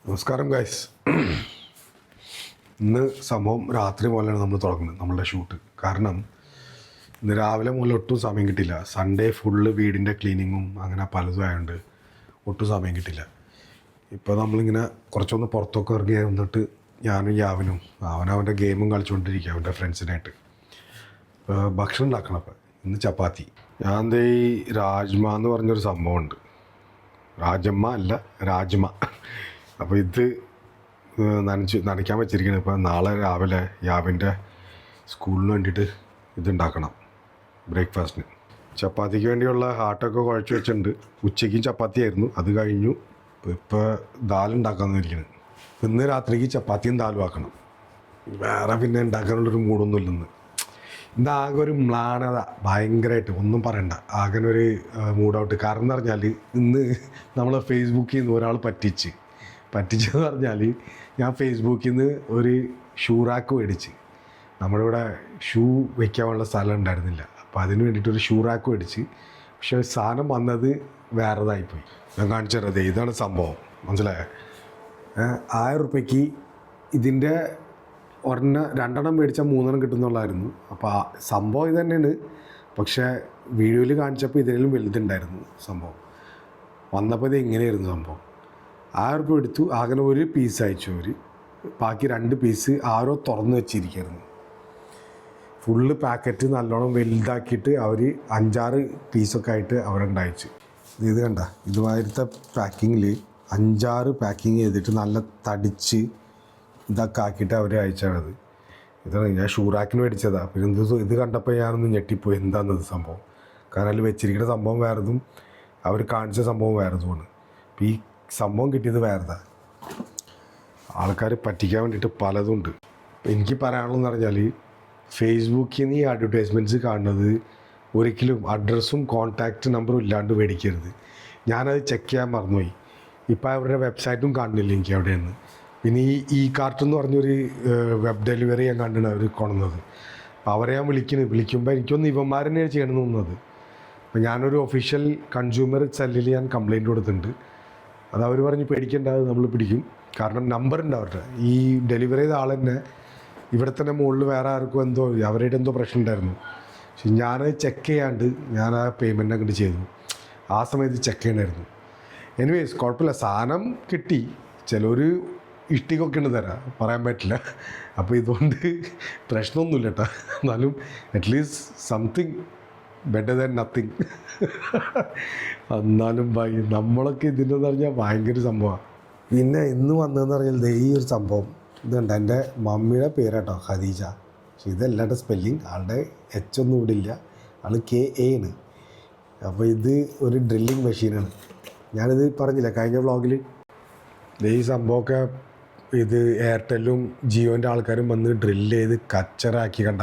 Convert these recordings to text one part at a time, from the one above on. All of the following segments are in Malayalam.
നമസ്കാരം ഗൈസ്. ഇന്ന് സംഭവം രാത്രി മുതലാണ് നമ്മൾ തുടങ്ങുന്നത് നമ്മളുടെ ഷൂട്ട്. കാരണം ഇന്ന് രാവിലെ മുതൽ ഒട്ടും സമയം കിട്ടില്ല. സൺഡേ ഫുള്ള് വീടിൻ്റെ ക്ലീനിങ്ങും അങ്ങനെ പലതും ആയതുകൊണ്ട് ഒട്ടും സമയം കിട്ടില്ല. ഇപ്പോൾ നമ്മളിങ്ങനെ കുറച്ചൊന്ന് പുറത്തൊക്കെ ഇറങ്ങി വന്നിട്ട് ഞാനും യാവനും അവനവൻ്റെ ഗെയിമും കളിച്ചുകൊണ്ടിരിക്കുക അവൻ്റെ ഫ്രണ്ട്സിനായിട്ട്. ഭക്ഷണം ഉണ്ടാക്കണം. അപ്പോൾ ഇന്ന് ചപ്പാത്തി. ഞാൻ ദേ ഈ രാജ്മ എന്ന് പറഞ്ഞൊരു സംഭവമുണ്ട്. രാജമ്മ അല്ല, രാജ്മ. അപ്പോൾ ഇത് നനയ്ക്കാൻ വെച്ചിരിക്കുന്നത്. ഇപ്പോൾ നാളെ രാവിലെ യാവിൻ്റെ സ്കൂളിന് വേണ്ടിയിട്ട് ഇതുണ്ടാക്കണം ബ്രേക്ക്ഫാസ്റ്റിന്. ചപ്പാത്തിക്ക് വേണ്ടിയുള്ള ഹാട്ടൊക്കെ കുഴച്ച് വെച്ചിട്ടുണ്ട്. ഉച്ചയ്ക്കും ചപ്പാത്തിയായിരുന്നു, അത് കഴിഞ്ഞു. ഇപ്പോൾ ദാലുണ്ടാക്കാമെന്ന് ഇരിക്കുന്നത്. ഇന്ന് രാത്രിക്ക് ചപ്പാത്തിയും ദാലും ആക്കണം. വേറെ പിന്നെ ഉണ്ടാക്കാനുള്ളൊരു മൂടൊന്നുമില്ലെന്ന്. ഇന്നാകെ ഒരു മ്ലാനത, ഭയങ്കരമായിട്ട് ഒന്നും പറയണ്ട. ആകെ ഒരു മൂഡൗട്ട്. കാരണം എന്ന് പറഞ്ഞാൽ ഇന്ന് നമ്മൾ ഫേസ്ബുക്കിൽ നിന്ന് ഒരാൾ പറ്റിച്ചെന്ന് പറഞ്ഞാൽ, ഞാൻ ഫേസ്ബുക്കിൽ നിന്ന് ഒരു ഷൂ റാക്ക് മേടിച്ച്. നമ്മുടെ ഇവിടെ ഷൂ വയ്ക്കാനുള്ള സ്ഥലം ഉണ്ടായിരുന്നില്ല. അപ്പോൾ അതിന് വേണ്ടിയിട്ടൊരു ഷൂ റാക്ക് മേടിച്ച്. പക്ഷേ സാധനം വന്നത് വേറെതായിപ്പോയി. ഞാൻ കാണിച്ചു തരാം. ഇതാണ് സംഭവം, മനസ്സിലായോ? 1000 രൂപയ്ക്ക് ഇതിൻ്റെ രണ്ടെണ്ണം മേടിച്ചാൽ 3 കിട്ടുന്നുള്ളായിരുന്നു. അപ്പോൾ സംഭവം ഇത് തന്നെയാണ്. പക്ഷേ വീഡിയോയിൽ കാണിച്ചപ്പോൾ ഇതിലും വലുതുണ്ടായിരുന്നു സംഭവം. വന്നപ്പോൾ ഇത് എങ്ങനെയായിരുന്നു സംഭവം. 1000 രൂപ എടുത്തു. അങ്ങനെ ഒരു പീസ് അയച്ചു അവർ. ബാക്കി 2 പീസ് ആരോ തുറന്ന് വെച്ചിരിക്കുകയായിരുന്നു. ഫുള്ള് പാക്കറ്റ് നല്ലോണം വലുതാക്കിയിട്ട് അവർ 5-6 പീസൊക്കെ ആയിട്ട് അവിടെ അയച്ചു. ഇത് കണ്ട, ഇതുമാതിരത്തെ പാക്കിങ്ങിൽ 5-6 പാക്കിങ് ചെയ്തിട്ട് നല്ല തടിച്ച് ഇതൊക്കെ ആക്കിയിട്ട് അവർ അയച്ചാണത്. ഇതാണ് ഞാൻ ഷൂറാക്കിന് മേടിച്ചതാണ്. പിന്നെ ഇത് കണ്ടപ്പോൾ ഞാനൊന്ന് ഞെട്ടിപ്പോയി. എന്താണെന്നത് സംഭവം. കാരണം അതിൽ വെച്ചിരിക്കുന്ന സംഭവം വേറെതും അവർ കാണിച്ച സംഭവം വേറെതുമാണ്. അപ്പോൾ ഈ സംഭവം കിട്ടിയത് വേറെതാണ്. ആൾക്കാർ പറ്റിക്കാൻ വേണ്ടിയിട്ട് പലതുണ്ട്. എനിക്ക് പറയാനുള്ളതെന്ന് പറഞ്ഞാൽ, ഫേസ്ബുക്കിൽ നിന്ന് ഈ അഡ്വർടൈസ്മെൻറ്റ്സ് കാണുന്നത് ഒരിക്കലും അഡ്രസ്സും കോൺടാക്റ്റ് നമ്പറും ഇല്ലാണ്ട് മേടിക്കരുത്. ഞാനത് ചെക്ക് ചെയ്യാൻ മറന്നുപോയി. ഇപ്പോൾ അവരുടെ വെബ്സൈറ്റും കാണുന്നില്ല എനിക്ക് അവിടെയെന്ന്. പിന്നെ ഈ കാർട്ട് എന്ന് പറഞ്ഞൊരു വെബ് ഡെലിവറി ഞാൻ കണ്ടിട്ട് അവർ കൊണ്ടുവന്നത്. അപ്പോൾ അവരെ ഞാൻ വിളിക്കുമ്പോൾ എനിക്കൊന്ന് ഇവന്മാരെന്നെ ചെയ്യണമെന്ന് തോന്നുന്നത്. അപ്പോൾ ഞാനൊരു ഒഫീഷ്യൽ കൺസ്യൂമർ സെല്ലിൽ ഞാൻ കംപ്ലയിൻറ്റ് കൊടുത്തിട്ടുണ്ട്. അത് അവർ പറഞ്ഞ് പേടിക്കേണ്ട, നമ്മൾ പിടിക്കും. കാരണം നമ്പറുണ്ട് അവരുടെ. ഈ ഡെലിവറി ചെയ്ത ആൾ തന്നെ ഇവിടെ തന്നെ മുകളിൽ വേറെ ആർക്കും എന്തോ അവരുടെ എന്തോ പ്രശ്നം ഉണ്ടായിരുന്നു. പക്ഷെ ഞാനത് ചെക്ക് ചെയ്യാണ്ട് ഞാൻ ആ പേയ്മെൻറ്റ് അങ്ങോട്ട് ചെയ്തു. ആ സമയത്ത് ചെക്ക് ചെയ്യണമായിരുന്നു. എനിവേസ് കുഴപ്പമില്ല, സാധനം കിട്ടി. ചിലർ ഇഷ്ടികൊക്കെ ഉണ്ട് തരാം, പറയാൻ പറ്റില്ല. അപ്പോൾ ഇതുകൊണ്ട് പ്രശ്നമൊന്നുമില്ല കേട്ടോ. എന്നാലും at least something better than nothing. എന്നാലും നമ്മളൊക്കെ ഇതിൻ്റെ പറഞ്ഞാൽ ഭയങ്കര സംഭവമാണ്. പിന്നെ ഇന്ന് വന്നതെന്ന് പറഞ്ഞാൽ ഈ ഒരു സംഭവം ഇതുണ്ട്. എൻ്റെ മമ്മിയുടെ പേരാട്ടോ, ഖദീജ. പക്ഷെ ഇതല്ലാണ്ട് സ്പെല്ലിങ്. ആളുടെ ഒന്നും ഇവിടെ ഇല്ല. ആൾ KA ആണ്. അപ്പോൾ ഇത് ഒരു ഡ്രില്ലിങ് മെഷീനാണ്. ഞാനിത് പറഞ്ഞില്ല കഴിഞ്ഞ വ്ളോഗിൽ. ഈ സംഭവമൊക്കെ ഇത് എയർടെല്ലും ജിയോൻ്റെ ആൾക്കാരും വന്ന് ഡ്രില്ല് ചെയ്ത് കച്ചറാക്കി. കണ്ട,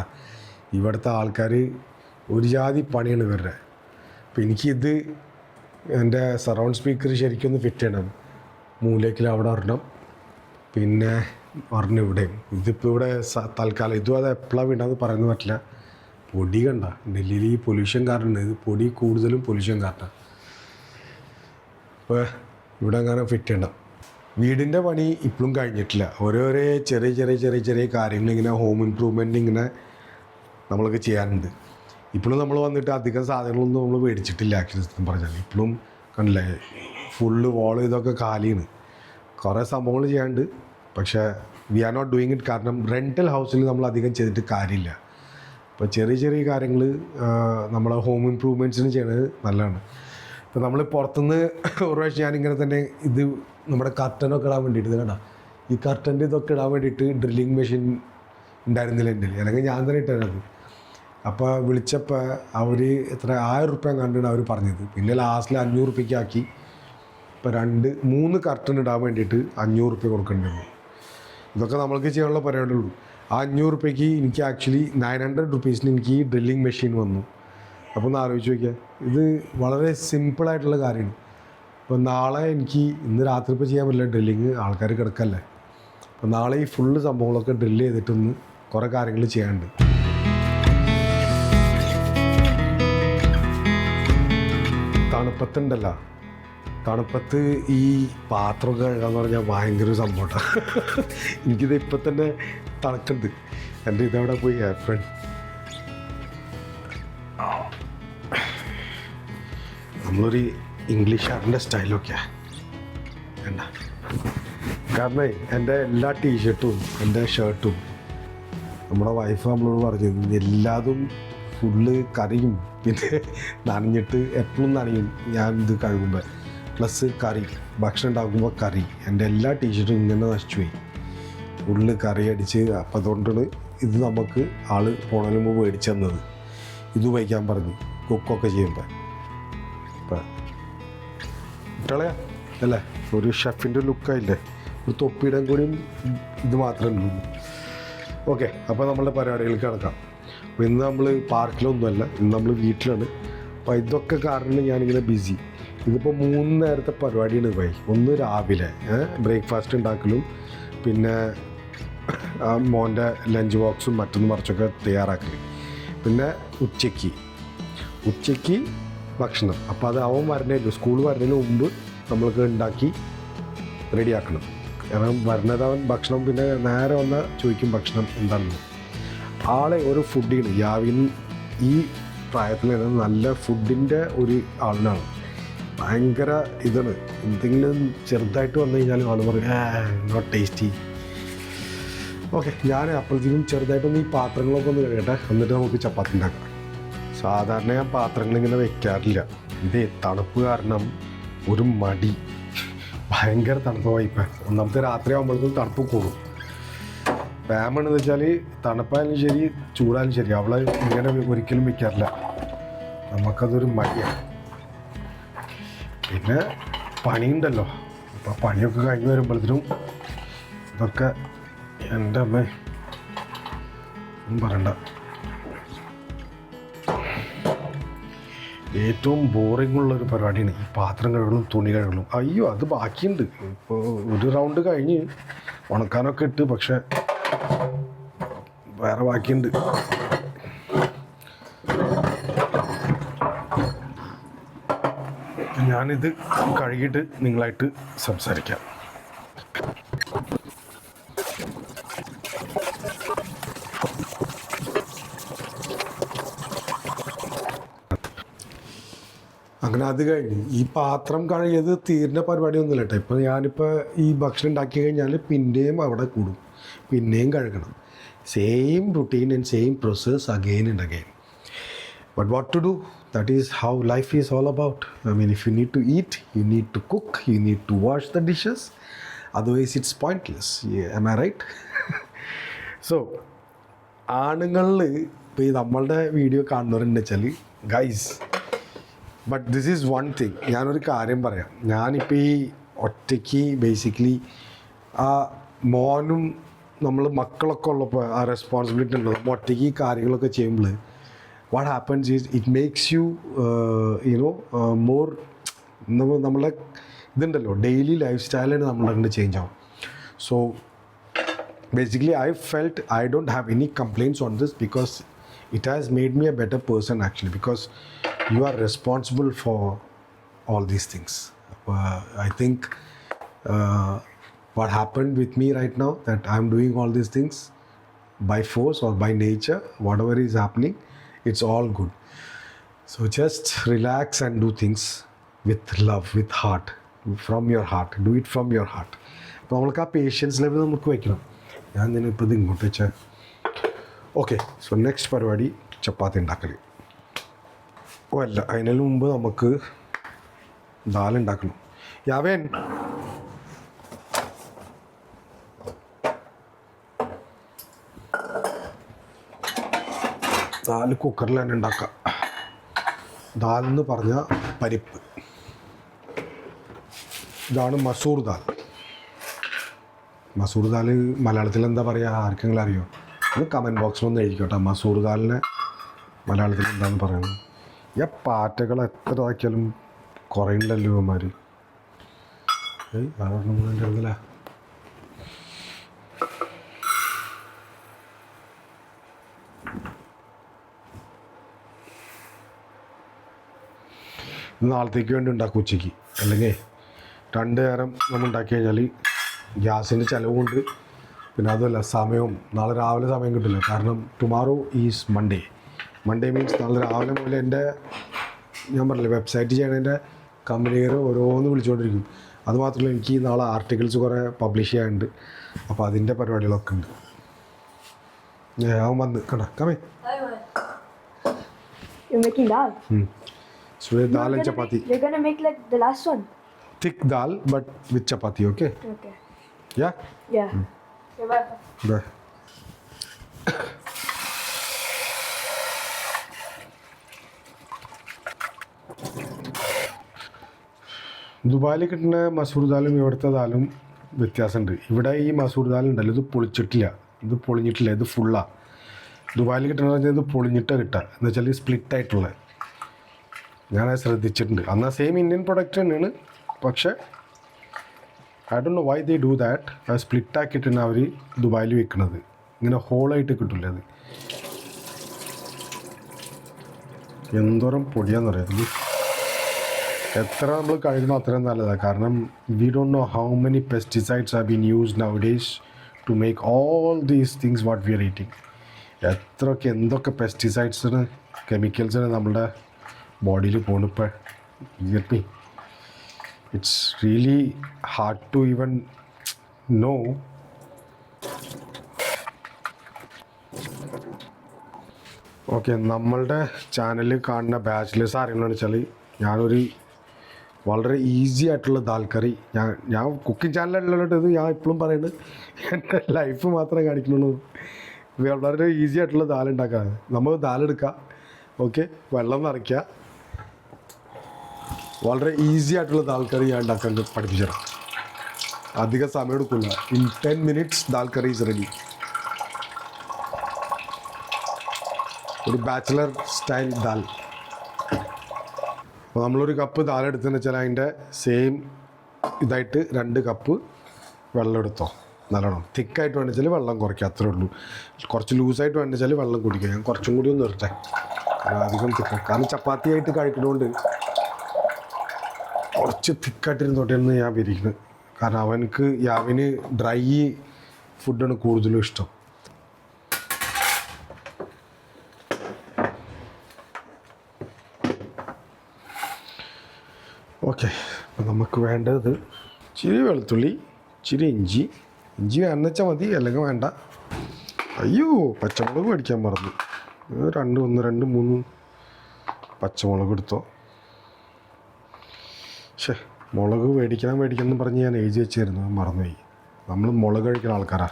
ഇവിടുത്തെ ആൾക്കാർ ഒരു ജാതി പണിയാണ് ഇവരുടെ. അപ്പോൾ എനിക്കിത് എൻ്റെ സറൗണ്ട് സ്പീക്കർ ശരിക്കൊന്ന് ഫിറ്റ് ചെയ്യണം. മൂലയ്ക്കിൽ അവിടെ ഒരെണ്ണം, പിന്നെ ഒരെണ്ണം ഇവിടെയും. ഇതിപ്പോൾ ഇവിടെ തൽക്കാലം ഇതും അത് എപ്പോഴാണ് വീണ്ടാന്ന് പറയുന്നത് പറ്റില്ല. പൊടി കണ്ട, ഡൽഹിയിൽ ഈ പൊല്യൂഷൻ കാരണം ഇത് പൊടി കൂടുതലും പൊല്യൂഷൻ കാരണം. അപ്പോൾ ഇവിടെ അങ്ങനെ ഫിറ്റ് ചെയ്യണം. വീടിൻ്റെ പണി ഇപ്പോഴും കഴിഞ്ഞിട്ടില്ല. ഓരോരോ ചെറിയ കാര്യങ്ങൾ ഇങ്ങനെ ഹോം ഇമ്പ്രൂവ്മെൻറ്റ് ഇങ്ങനെ നമ്മളൊക്കെ ചെയ്യാറുണ്ട്. ഇപ്പോഴും നമ്മൾ വന്നിട്ട് അധികം സാധനങ്ങളൊന്നും നമ്മൾ മേടിച്ചിട്ടില്ല. ആക്ച്വലി പറഞ്ഞാൽ ഇപ്പോഴും കണ്ടില്ലേ, ഫുള്ള് വോൾ ഇതൊക്കെ കാലിയാണ്. കുറേ സംഭവങ്ങൾ ചെയ്യാണ്ട്. പക്ഷേ we are not doing it. കാരണം റെൻ്റൽ ഹൗസിൽ നമ്മൾ അധികം ചെയ്തിട്ട് കാര്യമില്ല. അപ്പോൾ ചെറിയ കാര്യങ്ങൾ നമ്മളെ ഹോം ഇമ്പ്രൂവ്മെൻറ്റ്സിന് ചെയ്യണത് നല്ലതാണ്. ഇപ്പോൾ നമ്മൾ പുറത്തുനിന്ന് ഒരു പ്രാവശ്യം ഞാനിങ്ങനെ തന്നെ ഇത് നമ്മുടെ കർട്ടനൊക്കെ ഇടാൻ വേണ്ടിയിട്ട്, ഇത് കണ്ട, ഈ കർട്ടൻ്റെ ഇതൊക്കെ ഇടാൻ വേണ്ടിയിട്ട് ഡ്രില്ലിങ് മെഷീൻ ഉണ്ടായിരുന്നില്ല എൻ്റെ, അല്ലെങ്കിൽ ഞാൻ തന്നെ ഇട്ടത്. അപ്പോൾ വിളിച്ചപ്പോൾ അവർ 1000 രൂപ കണ്ടാണ് അവർ പറഞ്ഞത്. പിന്നെ ലാസ്റ്റിൽ 500 രൂപയ്ക്ക് ആക്കി. ഇപ്പോൾ 2-3 കർട്ടൻ ഇടാൻ വേണ്ടിയിട്ട് 500 രൂപ കൊടുക്കേണ്ടി വന്നു. ഇതൊക്കെ നമ്മൾക്ക് ചെയ്യാനുള്ള പരിപാടിയുള്ളൂ. ആ 500 രൂപയ്ക്ക് എനിക്ക് ആക്ച്വലി 900 റുപ്പീസിന് എനിക്ക് ഈ ഡ്രില്ലിങ് മെഷീൻ വന്നു. അപ്പോൾ ഒന്ന് ആലോചിച്ച് നോക്കിയാൽ, ഇത് വളരെ സിമ്പിളായിട്ടുള്ള കാര്യമാണ്. അപ്പോൾ നാളെ ഇന്ന് രാത്രി ഇപ്പോൾ ചെയ്യാൻ പറ്റില്ല, ഡ്രില്ലിങ് ആൾക്കാർ കിടക്കല്ലേ. അപ്പോൾ നാളെ ഈ ഫുള്ള് സംഭവങ്ങളൊക്കെ ഡ്രില്ല് ചെയ്തിട്ടൊന്ന് കുറേ കാര്യങ്ങൾ ചെയ്യാനുണ്ട്. തണുപ്പത്തുണ്ടല്ലോ, തണുപ്പത്ത് ഈ പാത്രം കഴുകാന്ന് പറഞ്ഞാൽ ഭയങ്കര ഒരു സംഭവമാണ്. എനിക്കിത് ഇപ്പം തന്നെ തണുക്കുന്നുണ്ട്. എൻ്റെ ഇതവിടെ പോയി ഏപ്രിൽ നമ്മളൊരു ഇംഗ്ലീഷുകാരൻ്റെ സ്റ്റൈലൊക്കെയാണ് വേണ്ട. കാരണം എൻ്റെ എല്ലാ ടീഷർട്ടും എൻ്റെ ഷർട്ടും നമ്മുടെ വൈഫ് നമ്മളോട് പറഞ്ഞു എല്ലാതും ഫുള്ള് കറിയും പിന്നെ നനഞ്ഞിട്ട് എപ്പോഴും നനയും ഞാൻ ഇത് കഴുകുമ്പോൾ. പ്ലസ് കറി ഭക്ഷണം ഉണ്ടാക്കുമ്പോൾ കറി എൻ്റെ എല്ലാ ടീഷർട്ടും ഇങ്ങനെ നശിച്ചു പോയി, ഫുള്ള് കറി അടിച്ച്. അപ്പം അതുകൊണ്ടാണ് ഇത് നമുക്ക് ആൾ പോണതിന് മുമ്പ് മേടിച്ചു തന്നത്. ഇത് ഉപയോഗിക്കാൻ പറഞ്ഞു കുക്കൊക്കെ ചെയ്യുമ്പോൾ. ഇപ്പം ഇട്ടളയാ അല്ലേ, ഒരു ഷെഫിൻ്റെ ലുക്കായില്ലേ, ഒരു തൊപ്പിയിടാൻ കൂടിയും ഇത് മാത്രമേ ഉള്ളൂ. ഓക്കെ, അപ്പോൾ നമ്മളുടെ പരിപാടികൾക്ക് കിടക്കാം. അപ്പോൾ ഇന്ന് നമ്മൾ പാർക്കിലൊന്നുമല്ല, ഇന്ന് നമ്മൾ വീട്ടിലാണ്. അപ്പോൾ ഇതൊക്കെ കാരണം ഞാനിങ്ങനെ ബിസി. ഇതിപ്പോൾ 3 നേരത്തെ പരിപാടിയാണ് പോയി. ഒന്ന് രാവിലെ ബ്രേക്ക്ഫാസ്റ്റ് ഉണ്ടാക്കലും പിന്നെ മോൻ്റെ ലഞ്ച് ബോക്സും മറ്റൊന്നും മറിച്ചൊക്കെ തയ്യാറാക്കൽ, പിന്നെ ഉച്ചയ്ക്ക് ഭക്ഷണം. അപ്പോൾ അത് അവൻ വരണേലും സ്കൂൾ വരുന്നതിന് മുമ്പ് നമ്മൾക്ക് ഉണ്ടാക്കി റെഡിയാക്കണം. കാരണം വരുന്നതവൻ ഭക്ഷണം പിന്നെ നേരെ വന്നാൽ ചോദിക്കും ഭക്ഷണം എന്താണെന്ന്. ആളെ ഒരു ഫുഡിന് യാവിൻ ഈ പ്രായത്തിൽ നല്ല ഫുഡിൻ്റെ ഒരു ആളിനാണ്. ഭയങ്കര ഇതാണ്. എന്തെങ്കിലും ചെറുതായിട്ട് വന്നു കഴിഞ്ഞാലും ആൾ പറയും നോട്ട് ടേസ്റ്റി. ഓക്കെ, ഞാൻ അപ്പോഴത്തേക്കും ചെറുതായിട്ടൊന്ന് ഈ പാത്രങ്ങളൊക്കെ ഒന്ന് കഴുകട്ടെ, എന്നിട്ട് നമുക്ക് ചപ്പാത്തി ഉണ്ടാക്കാം. സാധാരണ ഞാൻ പാത്രങ്ങളിങ്ങനെ വെക്കാറില്ല. ഇത് തണുപ്പ് കാരണം ഒരു മടി, ഭയങ്കര തണുപ്പ് വൈപ്പം. ഒന്നാമത്തെ രാത്രി ആകുമ്പോഴത്തേക്കും തണുപ്പ് കൂടും. പാമെന്ന് വെച്ചാൽ തണുപ്പായാലും ശരി ചൂടായാലും ശരി അവളെ ഇങ്ങനെ ഒരിക്കലും വെക്കാറില്ല. നമുക്കതൊരു മടിയാണ്. പിന്നെ പണിയുണ്ടല്ലോ, അപ്പോൾ പണിയൊക്കെ കഴിഞ്ഞ് വരുമ്പോഴത്തേനും ഇതൊക്കെ എൻ്റെ അമ്മ ഒന്നും പറയണ്ട. ഏറ്റവും ബോറിംഗ് ഉള്ളൊരു പരിപാടിയാണ് ഈ പാത്രം കഴുകലും തുണി കഴുകലും. അയ്യോ, അത് ബാക്കിയുണ്ട്. ഇപ്പോൾ ഒരു റൗണ്ട് കഴിഞ്ഞ് ഉണക്കാനൊക്കെ ഇട്ട്, പക്ഷെ വേറെ ബാക്കിയുണ്ട്. ഞാനിത് കഴുകിയിട്ട് നിങ്ങളായിട്ട് സംസാരിക്കാം. അങ്ങനെ അത് കഴിഞ്ഞ് ഈ പാത്രം കഴുകിയത് തീരുന്ന പരിപാടിയൊന്നുമില്ല കേട്ടോ. ഇപ്പോൾ ഞാനിപ്പോൾ ഈ ഭക്ഷണം ഉണ്ടാക്കി കഴിഞ്ഞാൽ പിന്നെയും അവിടെ കൂടും, പിന്നെയും കഴുകണം. Same routine and same process again and again. But what to do, that is how life is all about. I mean, if you need to eat, you need to cook, you need to wash the dishes, otherwise it's pointless. Yeah, am I right? So ആണുങ്ങളിൽ ഇപ്പോൾ ഈ നമ്മളുടെ വീഡിയോ കാണുന്നവരെന്ന് വെച്ചാൽ guys, but this is one thing. ഞാനൊരു കാര്യം പറയാം. ഞാനിപ്പോൾ ഈ ഒറ്റയ്ക്ക് ബേസിക്കലി ആ മോനും നമ്മൾ മക്കളൊക്കെ ഉള്ളപ്പോൾ ആ റെസ്പോൺസിബിലിറ്റി ഉണ്ടല്ലോ, നമ്മൾ ഒറ്റയ്ക്ക് ഈ കാര്യങ്ങളൊക്കെ ചെയ്യുമ്പോൾ what happens is it makes you more നമ്മളെ ഇതുണ്ടല്ലോ ഡെയിലി ലൈഫ് സ്റ്റൈലിന് നമ്മളങ്ങനെ ചേഞ്ച് ആവും. So basically I felt I don't have any complaints on this because it has made me a better person actually, because you are responsible for all these things. I think what happened with me right now, that I'm doing all these things by force or by nature, whatever is happening, it's all good. So just relax and do things with love, with heart, from your heart. Do it from your heart. അപ്പോൾ നമ്മൾക്ക് ആ പേഷ്യൻസ് ലെവൽ നമുക്ക് വയ്ക്കണം. ഞാൻ ഇപ്പോൾ ഇത് ഇങ്ങോട്ട് വെച്ചാൽ ഓക്കെ. സോ നെക്സ്റ്റ് പരിപാടി ചപ്പാത്തി ഉണ്ടാക്കൽ. ഓ അല്ല, അതിന് മുമ്പ് നമുക്ക് ദാൽ ഉണ്ടാക്കണം. യാവേൻ, ദാൽ കുക്കറിൽ തന്നെ ഉണ്ടാക്കാം. ദാൽ എന്ന് പറഞ്ഞാൽ പരിപ്പ്. ഇതാണ് മസൂർ ദാൽ. മസൂർ ദാൽ മലയാളത്തിൽ എന്താ പറയുക, ആർക്കെങ്കിലും അറിയോ? അത് കമൻറ്റ് ബോക്സിലൊന്നും എഴുതിക്കോട്ടെ. മസൂർ ദാലിനെ മലയാളത്തിൽ എന്താണെന്ന് പറയുന്നത്. ഈ പാറ്റകൾ എത്ര ആക്കിയാലും കുറയില്ലല്ലോ ഇവന്മാർ. അടുത്തല്ലേ നാളത്തേക്ക് വേണ്ടി ഉണ്ടാക്കും ഉച്ചയ്ക്ക്. അല്ലെങ്കിൽ 2 നേരം നമ്മൾ ഉണ്ടാക്കി കഴിഞ്ഞാൽ ഗ്യാസിൻ്റെ ചിലവുമുണ്ട്. പിന്നെ അതുമല്ല സമയവും നാളെ രാവിലെ സമയം കിട്ടില്ല. കാരണം tomorrow is Monday. Monday means നാളെ രാവിലെ മുതൽ എൻ്റെ ഞാൻ പറഞ്ഞില്ലേ വെബ്സൈറ്റ് ചെയ്യണതിൻ്റെ കമ്പനികൾ ഓരോന്ന് വിളിച്ചുകൊണ്ടിരിക്കും. അതുമാത്രമല്ല എനിക്ക് നാളെ ആർട്ടിക്കിൾസ് കുറേ പബ്ലിഷ് ചെയ്യാനുണ്ട്. അപ്പോൾ അതിൻ്റെ പരിപാടികളൊക്കെ ഉണ്ട്. ഞാൻ വന്ന് കണ്ട കമേ. You're making dal. So dal and chapati. You're gonna make like the last one. Thick dal but with chapati, okay? Okay. Yeah? Yeah. Okay, bye. Bye. ദുബായിൽ കിട്ടുന്ന മസൂർ ദാലും ഇവിടുത്തെ ദാലും വ്യത്യാസമുണ്ട്. ഇവിടെ ഈ മസൂർ ദാൽ ഉണ്ടല്ലോ, ഇത് പൊളിച്ചിട്ടില്ല, ഇത് പൊളിഞ്ഞിട്ടില്ല, ഇത് ഫുള്ളാണ്. ദുബായിൽ കിട്ടുന്നത് പറഞ്ഞാൽ ഇത് പൊളിഞ്ഞിട്ടാണ് കിട്ടുക, എന്ന് വെച്ചാൽ സ്പ്ലിറ്റ് ആയിട്ടുള്ളത്. ഞാനത് ശ്രദ്ധിച്ചിട്ടുണ്ട്. എന്നാൽ സെയിം ഇന്ത്യൻ പ്രൊഡക്റ്റ് തന്നെയാണ്, പക്ഷേ I don't know why they do that. അത് സ്പ്ലിറ്റ് ആക്കിയിട്ടാണ് അവർ ദുബായിൽ വിൽക്കുന്നത്. ഇങ്ങനെ ഹോളായിട്ട് കിട്ടില്ല. അത് എന്തോരം പൊടിയാന്ന് പറയുന്നത്. എത്ര നമ്മൾ കഴിക്കണോ അത്രയും നല്ലതാണ്. കാരണം we don't know how many pesticides have been used nowadays to make all these things what we are eating. എന്തൊക്കെ പെസ്റ്റിസൈഡ്സിന് കെമിക്കൽസിന് നമ്മുടെ ബോഡിയിൽ പോകുന്നിപ്പോൾ. Get me? It's really hard to even know. Okay, നമ്മളുടെ ചാനലിൽ കാണുന്ന ബാച്ചിലേഴ്സ് ആരെങ്കിലും വെച്ചാൽ ഞാനൊരു വളരെ ഈസി ആയിട്ടുള്ള ദാൽ കറി, ഞാൻ കുക്കിംഗ് ചാനലിലുള്ളത് ഇത് ഞാൻ ഇപ്പോഴും പറയുന്നത് എൻ്റെ ലൈഫ് മാത്രമേ കാണിക്കുന്നുള്ളൂ. വളരെ ഈസി ആയിട്ടുള്ള ദാൽ ഉണ്ടാക്കാൻ. നമുക്ക് ദാലെടുക്കുക, ഓക്കെ, വെള്ളം നിറയ്ക്കുക. വളരെ ഈസി ആയിട്ടുള്ള ദാൽ കറി ഞാൻ ഉണ്ടാക്കാൻ പഠിപ്പിച്ചിടാം. അധികം സമയം എടുക്കില്ല. In 10 minutes dal curry is ready. ഒരു ബാച്ചിലർ സ്റ്റൈൽ ദാൽ. അപ്പോൾ നമ്മളൊരു കപ്പ് ദാൽ എടുത്തതെന്ന് വെച്ചാൽ അതിൻ്റെ സെയിം ഇതായിട്ട് 2 കപ്പ് വെള്ളം എടുത്തോ. നല്ലോണം തിക്കായിട്ട് വേണമെന്ന് വെള്ളം കുറയ്ക്കുക, അത്രേ ഉള്ളൂ. കുറച്ച് ലൂസായിട്ട് വേണമെന്ന് വെള്ളം കുടിക്കുക. ഞാൻ കുറച്ചും കൂടി ഒന്ന് നിർത്തേ, കാരണം അധികം തിക്ക. കാരണം ചപ്പാത്തി ആയിട്ട് കഴിക്കുന്നതുകൊണ്ട് കുറച്ച് തിക്കായിട്ടിരുന്നോട്ടെന്ന് ഞാൻ വിരിക്കുന്നത്. കാരണം അവന് ഡ്രൈ ഫുഡാണ് കൂടുതലും ഇഷ്ടം. ഓക്കെ, അപ്പോൾ നമുക്ക് വേണ്ടത് ഇച്ചിരി വെളുത്തുള്ളി, ഇച്ചിരി ഇഞ്ചി വേണമെന്ന് മതി, അല്ലെങ്കിൽ വേണ്ട. അയ്യോ, പച്ചമുളക് മേടിക്കാൻ മറന്നു. 1 2 3 പച്ചമുളക് എടുത്തോ. മുളക് മേടിക്കണം എന്ന് പറഞ്ഞ് ഞാൻ എഴുതി വെച്ചായിരുന്നു, മറന്നുപോയി. നമ്മൾ മുളക് കഴിക്കുന്ന ആൾക്കാരാ.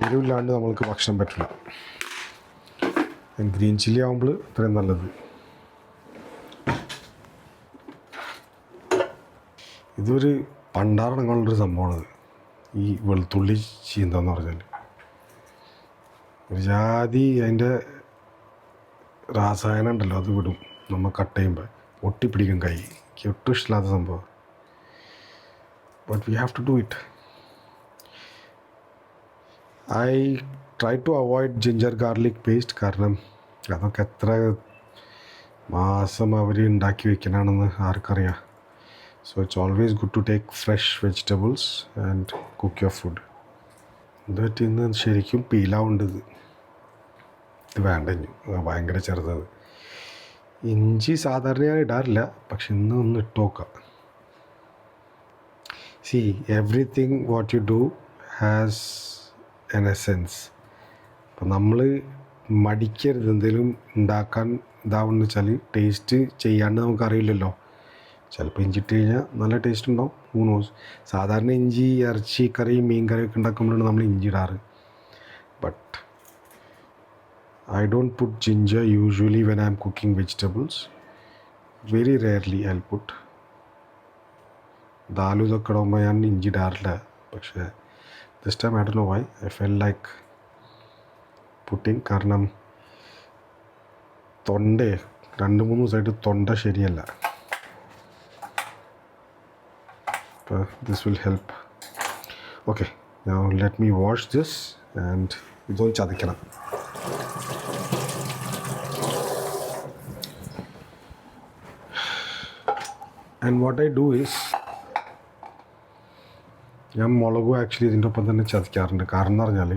എരിവില്ലാണ്ട് നമ്മൾക്ക് ഭക്ഷണം പറ്റില്ല. ഗ്രീൻ ചില്ലി ആകുമ്പോൾ ഇത്രയും നല്ലത്. ഇതൊരു പണ്ടാറടങ്ങുള്ളൊരു സംഭവമാണത്, ഈ വെളുത്തുള്ളി ചീന്താന്ന് പറഞ്ഞാൽ. ഒരു ജാതി അതിൻ്റെ രാസായനം ഉണ്ടല്ലോ, അത് വിടും നമ്മൾ കട്ട് ചെയ്യുമ്പോൾ. ഒട്ടിപ്പിടിക്കും കൈ. എനിക്ക് ഒട്ടും ഇഷ്ടമില്ലാത്ത സംഭവം. But we have to do it. I try to avoid ginger garlic paste. കാരണം അതൊക്കെ എത്ര മാസം അവർ ഉണ്ടാക്കി വെക്കണമെന്ന് ആർക്കറിയാം. So it's always good to take fresh vegetables and cook your food. ഇതൊക്കെ ഇന്ന് ശരിക്കും പീലാവുണ്ട്. ഇത് വേണ്ട, ഭയങ്കര ചെറുതത്. ഇഞ്ചി സാധാരണ ഞാൻ ഇടാറില്ല, പക്ഷെ ഇന്ന് ഒന്ന് ഇട്ട് നോക്കാം. C, everything what you do has N essence. അപ്പം നമ്മൾ മടിക്കരുത്. എന്തെങ്കിലും ഉണ്ടാക്കാൻ ഇതാവുന്ന വെച്ചാൽ ടേസ്റ്റ് ചെയ്യാണ്ട് നമുക്കറിയില്ലല്ലോ. ചിലപ്പോൾ ഇഞ്ചി ഇട്ട് കഴിഞ്ഞാൽ നല്ല ടേസ്റ്റ് ഉണ്ടാവും. ഊണോസ് സാധാരണ ഇഞ്ചി ഇറച്ചി കറി മീൻ കറിയൊക്കെ ഉണ്ടാക്കുമ്പോഴാണ് നമ്മൾ ഇഞ്ചി ഇടാറ്. But I don't put ginger usually when I am cooking vegetables. Very rarely I put. ദാലും ഇതൊക്കെ ഇടുമ്പോൾ ഞാൻ ഇഞ്ചി ഇടാറില്ല. പക്ഷേ this time I don't know why I feel like putting. കാരണം 2-3 ദിവസമായിട്ട് തൊണ്ട ശരിയല്ല. This will help. Okay, now let me wash this and ഇതൊന്ന് ചതയ്ക്കണം. And what I do is ഞാൻ മുളകും ആക്ച്വലി ഇതിൻ്റെ ഒപ്പം തന്നെ ചതയ്ക്കാറുണ്ട്. കാരണം എന്ന് പറഞ്ഞാൽ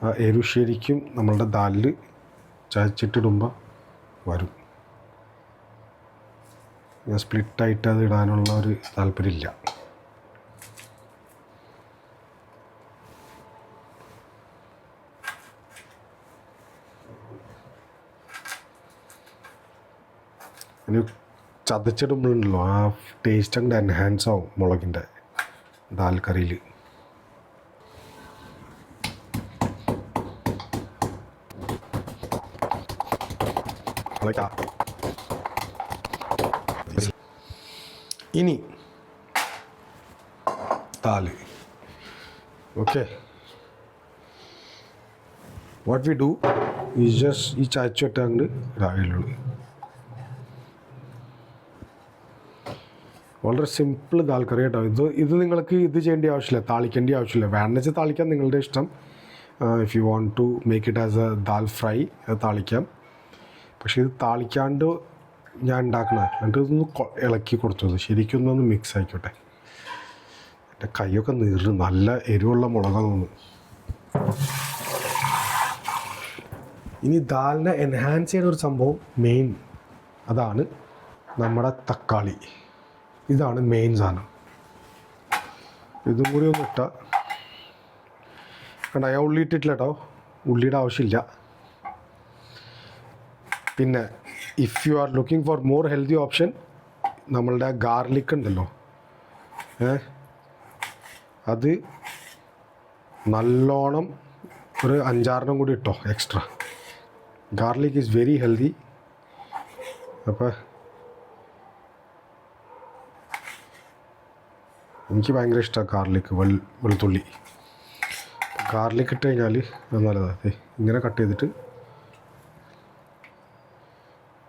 ആ എരിവ് ശരിക്കും നമ്മളുടെ ദാലിൽ ചതച്ചിട്ടിടുമ്പോൾ വരും. ഞാൻ സ്പ്ലിറ്റായിട്ട് അത് ഇടാനുള്ള ഒരു താല്പര്യമില്ല. ഇനി ചതച്ചിടുമ്പോഴുണ്ടല്ലോ ആ ടേസ്റ്റ് അങ്ങോട്ട് എൻഹാൻസ് ആവും മുളകിൻ്റെ ദാൽ കറിയിൽ. ഇനി dal okay what we do is just ഈ ചായച്ചിട്ട് അങ്ങോട്ട് ഇടാവുള്ളൂ. വളരെ സിമ്പിൾ ദാൽ കറി കേട്ടോ. ഇത് നിങ്ങൾക്ക് ഇത് ചെയ്യേണ്ട ആവശ്യമില്ല, താളിക്കേണ്ട ആവശ്യമില്ല. വേണമെന്ന് വെച്ചാൽ താളിക്കാൻ നിങ്ങളുടെ ഇഷ്ടം. If you want to make it as a dal fry അത് താളിക്കാം. പക്ഷേ ഇത് താളിക്കാണ്ട് ഞാൻ ഉണ്ടാക്കണ എന്നിട്ട് ഇതൊന്ന് ഇളക്കി കൊടുത്തത് ശരിക്കും ഒന്നൊന്ന് മിക്സ് ആയിക്കോട്ടെ. എൻ്റെ കൈയൊക്കെ നീറ്, നല്ല എരിവുള്ള മുളകാണ് തോന്നുന്നു. ഇനി ദാലിനെ എൻഹാൻസ് ചെയ്യുന്ന ഒരു സംഭവം മെയിൻ, അതാണ് നമ്മുടെ തക്കാളി. ഇതാണ് മെയിൻ സാധനം. ഇതും കൂടി ഒന്ന് ഇട്ടാൽ കണ്ട, ഞാൻ ഉള്ളി ഇട്ടിട്ടില്ല കേട്ടോ, ഉള്ളിയുടെ ആവശ്യമില്ല. പിന്നെ if you are looking for more healthy option, നമ്മളുടെ ഗാർലിക് ഉണ്ടല്ലോ, അത് നല്ലോണം ഒരു 5-6 കൂടി ഇട്ടോ extra. Garlic is very healthy. അപ്പോൾ എനിക്ക് ഭയങ്കര ഇഷ്ടമാണ് ഗാർലിക്, വെളുത്തുള്ളി. ഗാർലിക് ഇട്ട് കഴിഞ്ഞാൽ അത് നല്ലതാണ്. ഇങ്ങനെ കട്ട് ചെയ്തിട്ട്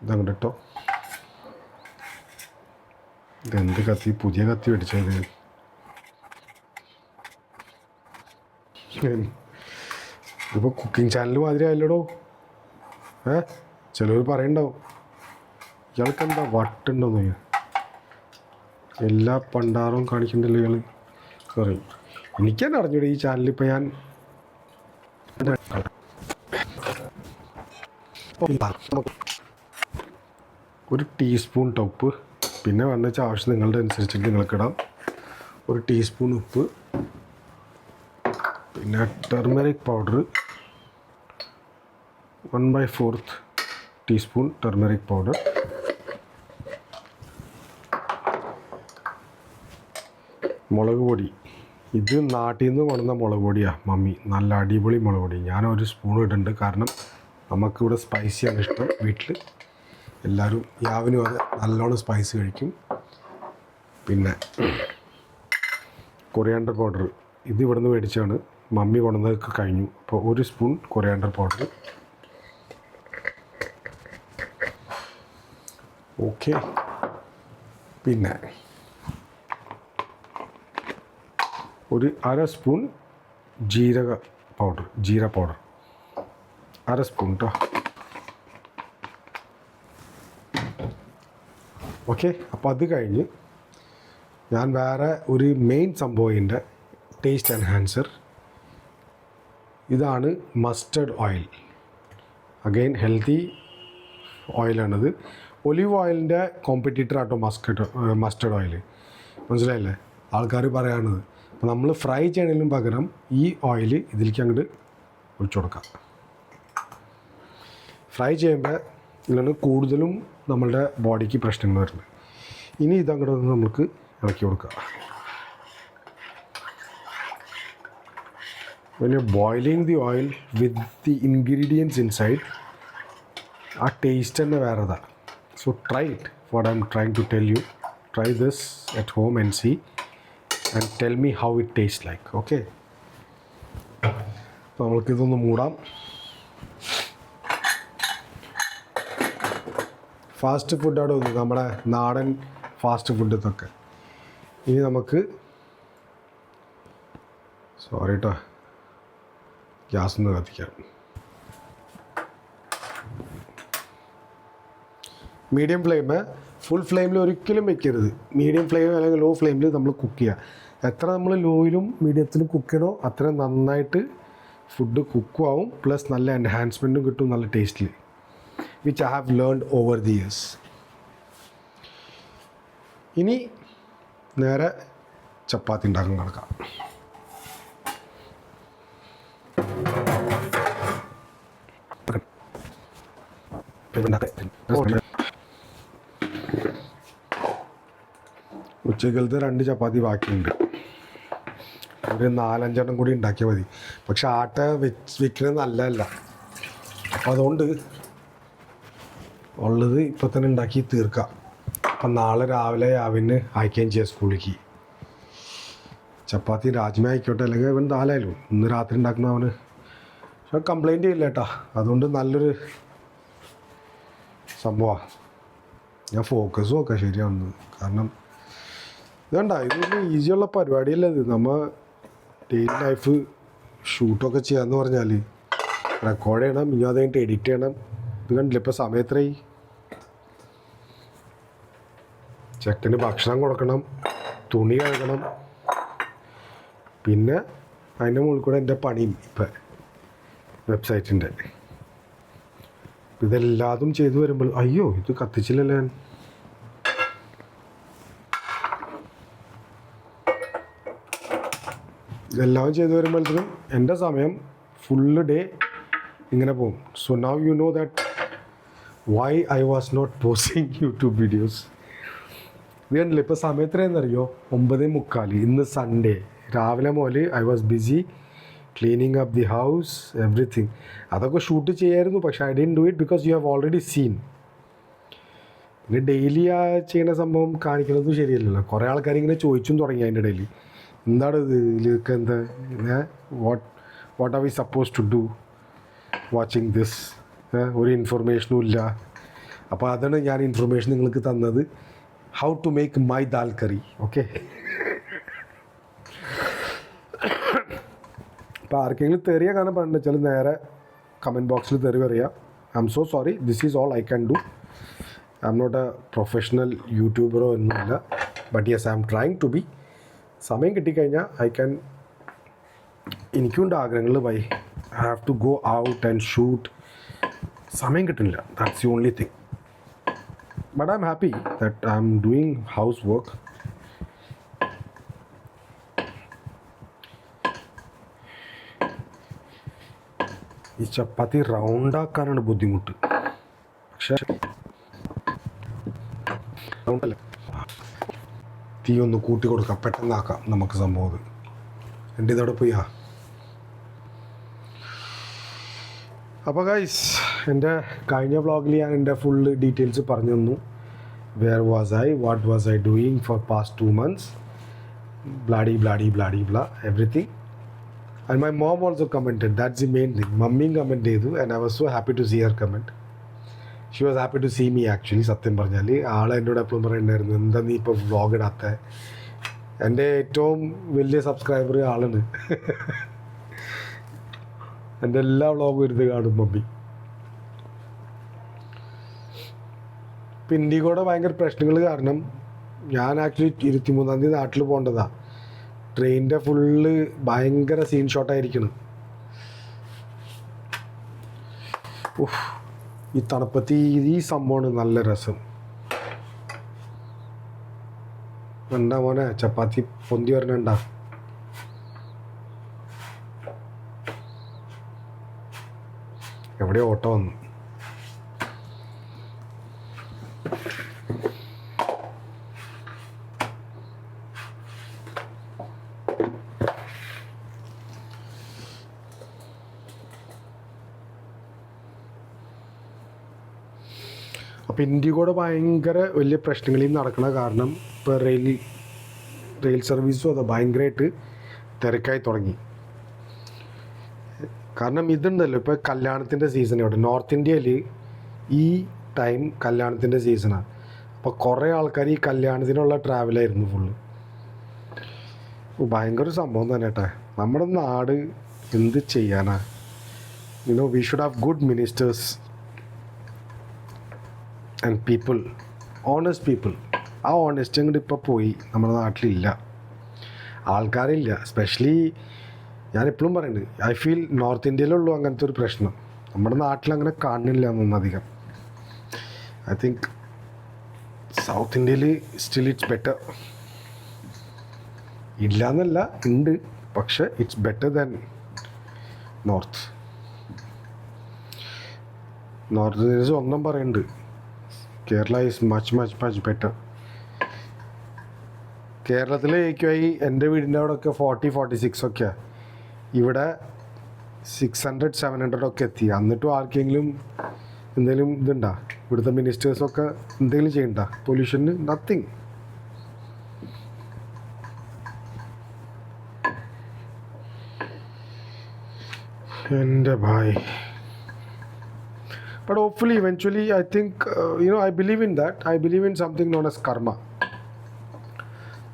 ഇതങ്ങോട്ട് ഇട്ടോ. ഇതെന്ത് കത്തി, പുതിയ കത്തി മേടിച്ചത്. ഇതിപ്പോൾ കുക്കിംഗ് ചാനൽ മാതിരി ആയല്ലോടോ. ചിലവർ പറയണ്ടാവും ഇയാൾക്ക് എന്താ വട്ടുണ്ടോന്ന്, എല്ലാ പണ്ടാറും കാണിക്കണ്ടല്ലോ ഇയാൾ. സോറി, എനിക്കെന്നെ അറിഞ്ഞൂടെ ഈ ചാനലിൽ. ഇപ്പോൾ ഞാൻ ഒരു ടീസ്പൂൺ ഉപ്പ്, പിന്നെ വേണമെന്ന് വെച്ചാൽ ആവശ്യം നിങ്ങളുടെ അനുസരിച്ചിട്ട് നിങ്ങൾക്കിടാം. ഒരു ടീസ്പൂൺ ഉപ്പ്, പിന്നെ turmeric powder 1/4 teaspoon turmeric powder, മുളക് പൊടി. ഇത് നാട്ടിൽ നിന്ന് കൊണ്ടുവന്ന മുളക് പൊടിയാണ് മമ്മി, നല്ല അടിപൊളി മുളക് പൊടി. ഞാനൊരു സ്പൂൺ ഇടുന്നുണ്ട്, കാരണം നമുക്കിവിടെ സ്പൈസിയാണ് ഇഷ്ടം വീട്ടിൽ. എല്ലാവരും യാവിനും അത് നല്ലോണം സ്പൈസി കഴിക്കും. പിന്നെ കൊറിയാണ്ടർ പൗഡർ, ഇത് ഇവിടെ നിന്ന് മേടിച്ചാണ്, മമ്മി കൊണ്ടുവന്നതൊക്കെ കഴിഞ്ഞു. അപ്പോൾ 1 സ്പൂൺ കൊറിയാണ്ടർ പൗഡർ. ഓക്കെ, പിന്നെ ഒരു 1/2 സ്പൂൺ ജീര പൗഡർ 1/2 സ്പൂൺ കേട്ടോ. ഓക്കെ, അപ്പോൾ അത് കഴിഞ്ഞ് ഞാൻ വേറെ ഒരു മെയിൻ സംഭവം, എൻ്റെ ടേസ്റ്റ് എൻഹാൻസർ, ഇതാണ് മസ്റ്റർഡ് ഓയിൽ. അഗെയിൻ ഹെൽത്തി ഓയിലാണിത്. ഒലിവ് ഓയിലിൻ്റെ കോമ്പറ്റീറ്റർ ആട്ടോ മസ്റ്റർഡ് ഓയിൽ. മനസ്സിലായില്ലേ? ആൾക്കാർ പറയാണത്. അപ്പോൾ നമ്മൾ ഫ്രൈ ചെയ്യണതിനും പകരം ഈ ഓയിൽ ഇതിലേക്ക് അങ്ങോട്ട് ഒഴിച്ചു കൊടുക്കാം. ഫ്രൈ ചെയ്യുമ്പോൾ ഇതിലാണ് കൂടുതലും നമ്മളുടെ ബോഡിക്ക് പ്രശ്നങ്ങൾ വരുന്നത്. ഇനി ഇതങ്ങോട്ട് നമുക്ക് ഇളക്കി കൊടുക്കാം. When you're boiling the oil with the ingredients inside, ആ ടേസ്റ്റ് തന്നെ വേറെതാണ്. So try it. What I'm trying to tell you, try this at home and see and tell me how it tastes like. Okay? അപ്പോൾ നമ്മൾക്കിതൊന്ന് മൂടാം. ഫാസ്റ്റ് ഫുഡാണ് തോന്നുന്നു, നമ്മുടെ നാടൻ ഫാസ്റ്റ് ഫുഡ് ഇതൊക്കെ. ഇനി നമുക്ക് സോറി കേട്ടോ, ഗ്യാസ് ഒന്ന് കത്തിക്കാം. മീഡിയം ഫ്ലെയിം, ഫുൾ ഫ്ലെയിമിൽ ഒരിക്കലും വെക്കരുത്. മീഡിയം ഫ്ലെയിം അല്ലെങ്കിൽ ലോ ഫ്ലെയിമിൽ നമ്മൾ കുക്ക് ചെയ്യുക. എത്ര നമ്മൾ ലോയിലും മീഡിയത്തിലും കുക്ക് ചെയ്യണോ അത്രയും നന്നായിട്ട് ഫുഡ് കുക്കും ആവും, പ്ലസ് നല്ല എൻഹാൻസ്മെൻറ്റും കിട്ടും നല്ല ടേസ്റ്റിൽ, which I have learned over the years. ഇനി നേരെ ചപ്പാത്തി ഉണ്ടാക്കാൻ കിടക്കാം. ഉച്ചക്കലത്തെ 2 ചപ്പാത്തി ബാക്കിയുണ്ട്. ഒരു 4-5 കൂടി ഉണ്ടാക്കിയാൽ മതി. പക്ഷെ ആട്ട വെക്കുന്നത് നല്ലതല്ല. അപ്പോൾ അതുകൊണ്ട് ഉള്ളത് ഇപ്പം തന്നെ ഉണ്ടാക്കി തീർക്കാം. അപ്പം നാളെ രാവിലെ അവന് അയക്കുകയും ചെയ്യാം സ്കൂളിലേക്ക്. ചപ്പാത്തി രാജ്മ ആയിക്കോട്ടെ, അല്ലെങ്കിൽ അവൻ ദാലായാലും ഇന്ന് രാത്രി ഉണ്ടാക്കുന്ന അവന് പക്ഷെ കംപ്ലൈൻറ്റ് ചെയ്യില്ല കേട്ടോ. അതുകൊണ്ട് നല്ലൊരു സംഭവമാണ്. ഞാൻ ഫോക്കസ് നോക്കാം ശരിയാണെന്ന്. കാരണം ഇതണ്ട, ഇതൊന്നും ഈസിയുള്ള പരിപാടിയല്ല. ഇത് നമ്മൾ ഡെയിലി ലൈഫ് ഷൂട്ടൊക്കെ ചെയ്യാന്ന് പറഞ്ഞാൽ റെക്കോർഡ് ചെയ്യണം, ഇനി അത് കഴിഞ്ഞിട്ട് എഡിറ്റ് ചെയ്യണം. ഇത് കണ്ടില്ല ഇപ്പോൾ സമയത്രയായി. ചെക്കന് ഭക്ഷണം കൊടുക്കണം, തുണി കഴുകണം, പിന്നെ അതിൻ്റെ മുകളിൽ കൂടെ എൻ്റെ പണിയും ഇപ്പം വെബ്സൈറ്റിൻ്റെ. ഇതെല്ലാതും ചെയ്തു വരുമ്പോൾ അയ്യോ ഇത് കത്തിച്ചില്ലല്ലോ ഞാൻ. ഇതെല്ലാം ചെയ്തു വരുമ്പോഴത്തേനും എൻ്റെ സമയം ഫുള്ള് ഡേ ഇങ്ങനെ പോകും. So now you know that why I was not posting YouTube videos. ഇത് കണ്ടില്ല ഇപ്പോൾ സമയം എത്രയെന്നറിയോ? 9:45. ഇന്ന് സൺഡേ. രാവിലെ മുതൽ I was busy cleaning up the house, everything. അതൊക്കെ ഷൂട്ട് ചെയ്യായിരുന്നു, പക്ഷേ I didn't do it because you have already scene. പിന്നെ ഡെയിലി ആ ചെയ്യുന്ന സംഭവം കാണിക്കുന്നതും ശരിയല്ലല്ലോ. കുറേ ആൾക്കാർ ഇങ്ങനെ ചോദിച്ചും തുടങ്ങി അതിൻ്റെ ഇടയിൽ, എന്താണ് ഇത്, ഇതിലൊക്കെ എന്താ, what are we suppose to do watching this, ഒരു ഇൻഫർമേഷനും ഇല്ല. അപ്പോൾ അതാണ് ഞാൻ ഇൻഫർമേഷൻ നിങ്ങൾക്ക് തന്നത്. How to make my dal curry. Okay, അപ്പോൾ ആർക്കെങ്കിലും തെറിയ കാണാൻ പാടുണ്ട് വെച്ചാൽ നേരെ കമൻറ്റ് ബോക്സിൽ തെറി പറയാം. I am so sorry, this is all I can do. I am not a professional യൂട്യൂബറോ ഒന്നുമില്ല, but yes I am trying to be. സമയം കിട്ടിക്കഴിഞ്ഞാൽ എനിക്കുണ്ട് ആഗ്രഹങ്ങൾ. I have to go out and shoot. സമയം കിട്ടുന്നില്ല, that's the only thing. But I am happy that I am doing house work. ഈ ചപ്പാത്തി റൗണ്ടാക്കാനാണ് ബുദ്ധിമുട്ട്. പക്ഷേ റൗണ്ടല്ല, തീ ഒന്ന് കൂട്ടി കൊടുക്കാം, പെട്ടെന്നാക്കാം നമുക്ക് സംഭവം. എൻ്റെ ഇതോടെ പോയാ. അപ്പോൾ ഗൈസ്, എൻ്റെ കഴിഞ്ഞ വ്ളോഗിൽ ഞാൻ എൻ്റെ ഫുള്ള് ഡീറ്റെയിൽസ് പറഞ്ഞു തന്നു. Where was I, what was I doing for past 2 months, blah di blah everything. And my mom also commented. That's the main thing. മമ്മിയും കമൻറ്റ് ചെയ്തു. And I was so happy to see her comment. She was happy to see me actually. സത്യം പറഞ്ഞാൽ ആൾ എന്നോട് എപ്പോഴും പറയുന്നുണ്ടായിരുന്നു, എന്താ നീ ഇപ്പോൾ വ്ളോഗ് ഇടാത്ത. എൻ്റെ ഏറ്റവും വലിയ സബ്സ്ക്രൈബർ ആളാണ്. എൻ്റെ എല്ലാ വ്ളോഗും ഇരുന്ന് കാണും മമ്മി. ഇപ്പം ഇൻഡിഗോയുടെ ഭയങ്കര പ്രശ്നങ്ങൾ കാരണം ഞാൻ ആക്ച്വലി 23-ാം തീയതി നാട്ടിൽ പോകേണ്ടതാണ്. ട്രെയിനിൻ്റെ ഫുള്ള് ഭയങ്കര സീൻ ഷോട്ടായിരിക്കണം. ഈ തണുപ്പത്തി ഈ സംഭവമാണ് നല്ല രസം. എന്താ മോനെ ചപ്പാത്തി പൊന്തി വരണണ്ട. എവിടെ ഓട്ടോ വന്നു. അപ്പോൾ ഇൻഡിഗോയുടെ ഭയങ്കര വലിയ പ്രശ്നങ്ങളിൽ നടക്കുന്ന കാരണം ഇപ്പോൾ റെയിൽ സർവീസും അത് ഭയങ്കരമായിട്ട് തിരക്കായി തുടങ്ങി. കാരണം ഇതുണ്ടല്ലോ, ഇപ്പോൾ കല്യാണത്തിൻ്റെ സീസൺ ഇവിടെ നോർത്ത് ഇന്ത്യയിൽ ഈ ടൈം കല്യാണത്തിൻ്റെ സീസണാണ്. അപ്പോൾ കുറേ ആൾക്കാർ ഈ കല്യാണത്തിനുള്ള ട്രാവലായിരുന്നു ഫുള്ള്. ഭയങ്കര സംഭവം തന്നെ കേട്ടോ. നമ്മുടെ നാട് എന്ത് ചെയ്യാനാ. We should have good ministers. And people, honest people. ആ ഓണസ്റ്റ് അങ്ങോട്ട് ഇപ്പോൾ പോയി, നമ്മുടെ നാട്ടിലില്ല, ആൾക്കാരില്ല. എസ്പെഷ്യലി ഞാനെപ്പോഴും പറയുന്നുണ്ട്, ഐ ഫീൽ നോർത്ത് ഇന്ത്യയിലുള്ളൂ അങ്ങനത്തെ ഒരു പ്രശ്നം. നമ്മുടെ നാട്ടിൽ അങ്ങനെ കാണുന്നില്ല എന്നധികം. ഐ തിങ്ക് സൗത്ത് ഇന്ത്യയിൽ സ്റ്റിൽ ഇറ്റ്സ് ബെറ്റർ. ഇല്ല എന്നല്ല, ഉണ്ട്, പക്ഷെ it's better than north. North Indians ഒന്നും പറയുന്നുണ്ട്, Kerala is much much much better. കേരളത്തിലെ AQI എൻ്റെ വീടിൻ്റെ അവിടെയൊക്കെ 40-46 ഒക്കെയാണ്. ഇവിടെ 600-700 ഒക്കെ എത്തി. എന്നിട്ടും ആർക്കെങ്കിലും എന്തെങ്കിലും ഇതുണ്ടാ? ഇവിടുത്തെ മിനിസ്റ്റേഴ്സൊക്കെ എന്തെങ്കിലും ചെയ്യണ്ട പൊല്യൂഷന്? നത്തിങ്. എൻ്റെ bhai. But hopefully, eventually, I think, I believe in that. I believe in something known as karma.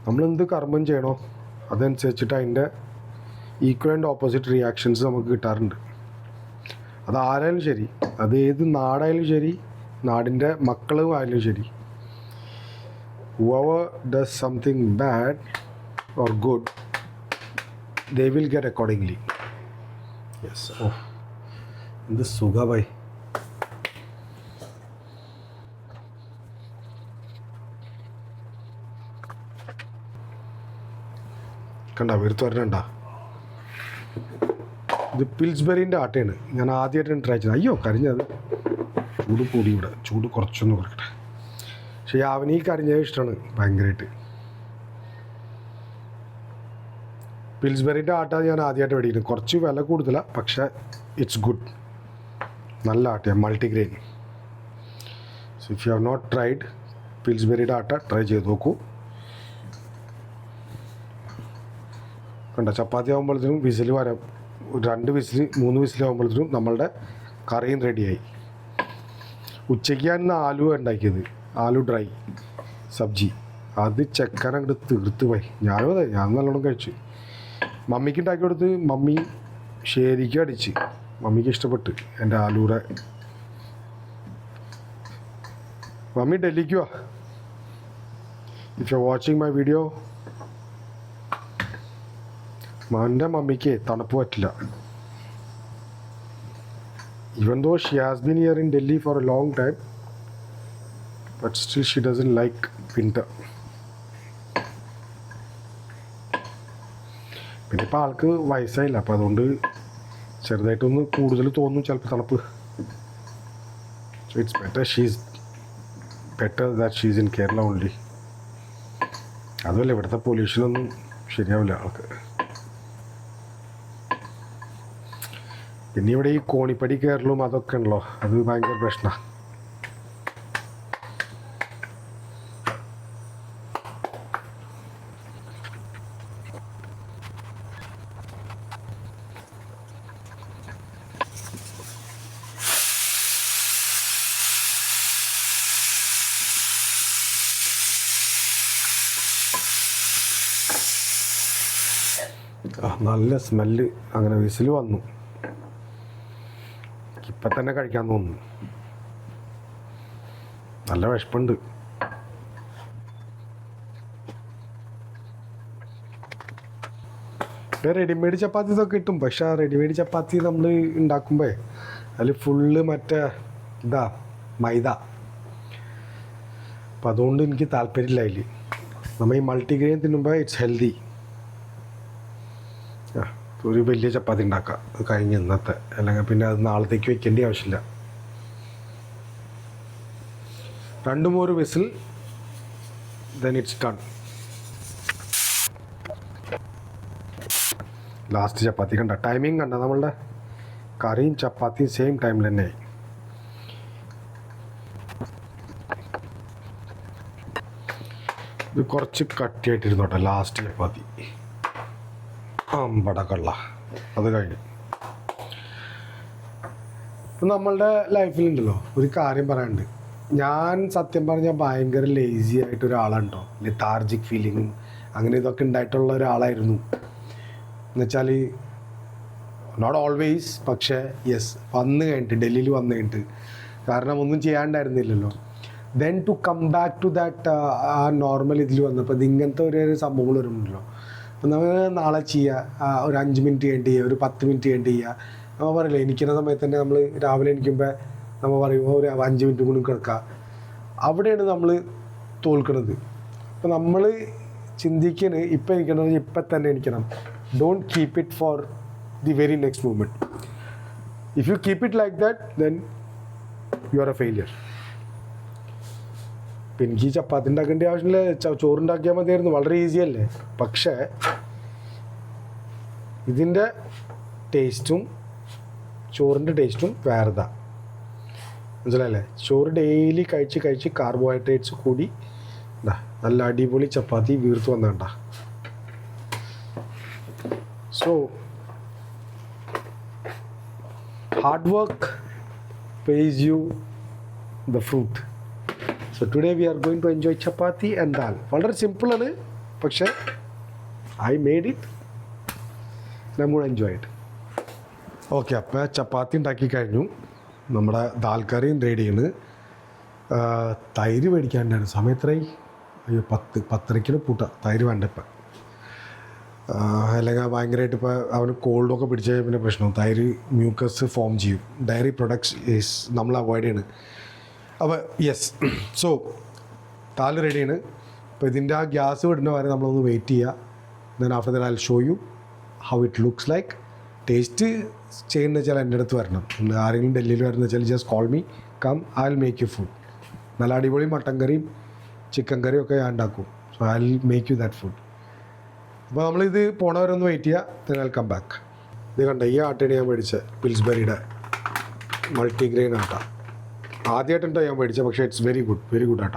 നമ്മളെന്ത് കർമ്മം ചെയ്യണോ അതനുസരിച്ചിട്ട് അതിൻ്റെ ഈക്വൽ ആൻഡ് ഓപ്പോസിറ്റ് റിയാക്ഷൻസ് നമുക്ക് കിട്ടാറുണ്ട്. അത് ആരായാലും ശരി, അത് ഏത് നാടായാലും ശരി, നാടിൻ്റെ മക്കളും ആയാലും ശരി. whoever does something bad or good, they will get accordingly. Yes. Oh, എന്ത് സുഖമായി. കണ്ട വീർത്ത് വരണണ്ട. ഇത് പിൽസ്ബെറിൻ്റെ ആട്ടയാണ്. ഞാൻ ആദ്യമായിട്ടാണ് ട്രൈ ചെയ്തത്. അയ്യോ കരിഞ്ഞത്. ചൂട് കൂടി, ഇവിടെ ചൂട് കുറച്ചൊന്ന് കുറക്കട്ടെ. പക്ഷേ അവന് ഈ കരിഞ്ഞത് ഇഷ്ടമാണ് ഭയങ്കരമായിട്ട്. പിൽസ്ബെറിൻ്റെ ആട്ട ഞാൻ ആദ്യമായിട്ട് മേടിക്കുന്നത്. കുറച്ച് വില കൂടുതലാണ്, പക്ഷേ ഇറ്റ്സ് ഗുഡ്. നല്ല ആട്ടയാണ്, multigrain. So if you have not tried പിൽസ്ബെറിയുടെ ആട്ട, ട്രൈ ചെയ്ത് നോക്കൂ. കണ്ട ചപ്പാത്തി ആകുമ്പോഴത്തേനും വിസിൽ വരാം, 2 വിസിൽ 3 വിസിലാകുമ്പോഴത്തേനും നമ്മളുടെ കറിയും റെഡിയായി. ഉച്ചയ്ക്ക് ഞാൻ ആലു ഉണ്ടാക്കിയത്, ആലു ഡ്രൈ സബ്ജി. അത് ചെക്കൻ അങ്ങോട്ട് തീർത്ത് പോയി. ഞാനും അതെ, ഞാൻ നല്ലോണം കഴിച്ചു. മമ്മിക്ക് ഉണ്ടാക്കി കൊടുത്ത് മമ്മി ശരിക്കും അടിച്ച്. മമ്മിക്ക് ഇഷ്ടപ്പെട്ട് എൻ്റെ ആലൂടെ. മമ്മി ഡൽഹിക്ക് വാ. If you are watching my video. എൻ്റെ മമ്മിക്ക് തണുപ്പ് പറ്റില്ല. even though she has been here in Delhi for a long time, but still she doesn't like winter. പിന്നെ ഇപ്പോൾ ആൾക്ക് വയസ്സായില്ല, അപ്പോൾ അതുകൊണ്ട് ചെറുതായിട്ടൊന്ന് കൂടുതൽ തോന്നും ചിലപ്പോൾ തണുപ്പ്. So it's better that she's in Kerala only. അതുമല്ല, ഇവിടുത്തെ പൊല്യൂഷനൊന്നും ശരിയാവില്ല ആൾക്ക്. പിന്നെ ഇവിടെ ഈ കോണിപ്പടി കയറലും അതൊക്കെ ഉണ്ടല്ലോ, അത് ഭയങ്കര പ്രശ്നമാണ്. നല്ല സ്മെല്ല്. അങ്ങനെ വിസിൽ വന്നു. ഇപ്പം തന്നെ കഴിക്കാൻ തോന്നുന്നു. നല്ല വിശപ്പുണ്ട്. റെഡിമെയ്ഡ് ചപ്പാത്തി ഇതൊക്കെ കിട്ടും. പക്ഷെ ആ റെഡിമെയ്ഡ് ചപ്പാത്തി നമ്മൾ ഉണ്ടാക്കുമ്പോൾ അതിൽ ഫുള്ള് മറ്റേ മൈദ. അപ്പം അതുകൊണ്ട് എനിക്ക് താല്പര്യമില്ല അതിൽ. നമ്മൾ ഈ മൾട്ടിഗ്രെയിൻ തിന്നുമ്പോൾ ഇറ്റ്സ് ഹെൽത്തി. ഒരു വലിയ ചപ്പാത്തി ഉണ്ടാക്കുക, അത് കഴിഞ്ഞ് ഇന്നത്തെ, അല്ലെങ്കിൽ പിന്നെ അത് നാളത്തേക്ക് വെക്കേണ്ട ആവശ്യമില്ല. 2-3 whistle, then it's done. Last chapati കണ്ട ടൈമിങ് കണ്ട, നമ്മളുടെ കറിയും ചപ്പാത്തിയും സെയിം ടൈമിൽ തന്നെ ആയി. ഇത് കുറച്ച് കട്ടിയായിട്ടിരുന്നോട്ടെ ലാസ്റ്റ് ചപ്പാത്തി. അമ്പടക്കള്ള അത് കഴിഞ്ഞു. ഇപ്പം നമ്മളുടെ ലൈഫിലുണ്ടല്ലോ ഒരു കാര്യം പറയാനുണ്ട്. ഞാൻ സത്യം പറഞ്ഞാൽ ഭയങ്കര ലേസി ആയിട്ടൊരാളാണ്. ലെത്താർജിക് ഫീലിങ്ങും അങ്ങനെ ഇതൊക്കെ ഉണ്ടായിട്ടുള്ള ഒരാളായിരുന്നു. എന്നുവെച്ചാൽ നോട്ട് ഓൾവേസ്, പക്ഷേ യെസ്, വന്നു കഴിഞ്ഞിട്ട് ഡൽഹിയിൽ വന്നു കഴിഞ്ഞിട്ട്, കാരണം ഒന്നും ചെയ്യാണ്ടായിരുന്നില്ലല്ലോ. Then to come back to that ആ നോർമൽ ഇതിൽ വന്നപ്പോൾ ഇത് ഇങ്ങനത്തെ ഒരു സംഭവങ്ങൾ വരുന്നുണ്ടല്ലോ. അപ്പോൾ നമ്മൾ നാളെ ചെയ്യുക, ഒരു 5 മിനിറ്റ് വേണ്ടി ചെയ്യുക, ഒരു 10 മിനിറ്റ് വേണ്ടി ചെയ്യുക. നമ്മൾ പറയില്ല, എനിക്കുന്ന സമയത്ത് തന്നെ നമ്മൾ രാവിലെ എണീക്കുമ്പോൾ നമ്മൾ പറയുമ്പോൾ ഒരു 5 മിനിറ്റ് കൂടി കിടക്കുക. അവിടെയാണ് നമ്മൾ തോൽക്കുന്നത്. അപ്പോൾ നമ്മൾ ചിന്തിക്കുന്നത് ഇപ്പം എനിക്കണത് ഇപ്പം തന്നെ എനിക്കണം. Don't keep it for the very next moment. If you keep it like that then you are a failure. ഇപ്പം എനിക്ക് ചപ്പാത്തി ഉണ്ടാക്കേണ്ട ആവശ്യമില്ല, ചോറുണ്ടാക്കിയാൽ മതിയായിരുന്നു, വളരെ ഈസി അല്ലേ. പക്ഷേ ഇതിൻ്റെ ടേസ്റ്റും ചോറിൻ്റെ ടേസ്റ്റും വേറെതാ, മനസ്സിലായില്ലേ. ചോറ് ഡെയിലി കഴിച്ച് കാർബോഹൈഡ്രേറ്റ്സ് കൂടി നല്ല അടിപൊളി ചപ്പാത്തി വീർത്ത് വന്നണ്ട. So hard work pays you the fruit. So today we are going to enjoy chapati and dal. വളരെ സിമ്പിളാണ്, പക്ഷേ I made it and I'm going to enjoy it. Okay, അപ്പോൾ ചപ്പാത്തി ഉണ്ടാക്കി കഴിഞ്ഞു, നമ്മുടെ ദാൽ കറിയും റെഡിയാണ്. തൈര് മേടിക്കാണ്ടാണ്. സമയത്രയായി? അയ്യോ, 10:30 പൂട്ട. തൈര് വേണ്ട ഇപ്പം, അല്ലെങ്കിൽ ഭയങ്കരമായിട്ട് ഇപ്പോൾ അവന് കോൾഡൊക്കെ പിടിച്ച പിന്നെ പ്രശ്നം. തൈര് മ്യൂക്കസ് ഫോം ചെയ്യും. ഡയറി പ്രൊഡക്ട്സ് ഈസ് നമ്മൾ അവോയ്ഡ് ചെയ്യണം. അപ്പോൾ യെസ്, സോ ദാൽ റെഡിയാണ്. അപ്പോൾ ഇതിൻ്റെ ആ ഗ്യാസ് വിടുന്ന വരെ നമ്മളൊന്ന് വെയിറ്റ് ചെയ്യുക. Then after that I will show you how it looks like. Taste ചെയ്യുന്ന വെച്ചാൽ എൻ്റെ അടുത്ത് വരണം. ആരെങ്കിലും ഡൽഹിയിൽ വരുന്ന വെച്ചാൽ just call me, come, I will make you food. നല്ല അടിപൊളി മട്ടൻ കറിയും ചിക്കൻ കറിയും ഒക്കെ ഞാൻ ഉണ്ടാക്കും. So I will make you that food. അപ്പോൾ നമ്മളിത് പോണവരൊന്ന് വെയിറ്റ് ചെയ്യുക, then I'll come back. ഇത് കണ്ട, ഈ ആട്ടയാണ് ഞാൻ മേടിച്ചത്, പിൽസ്ബെറിയുടെ മൾട്ടിഗ്രെയിൻ ആട്ട. ആദ്യമായിട്ടുണ്ടോ ഞാൻ മേടിച്ചത്, പക്ഷേ ഇറ്റ്സ് വെരി ഗുഡ് ആട്ട.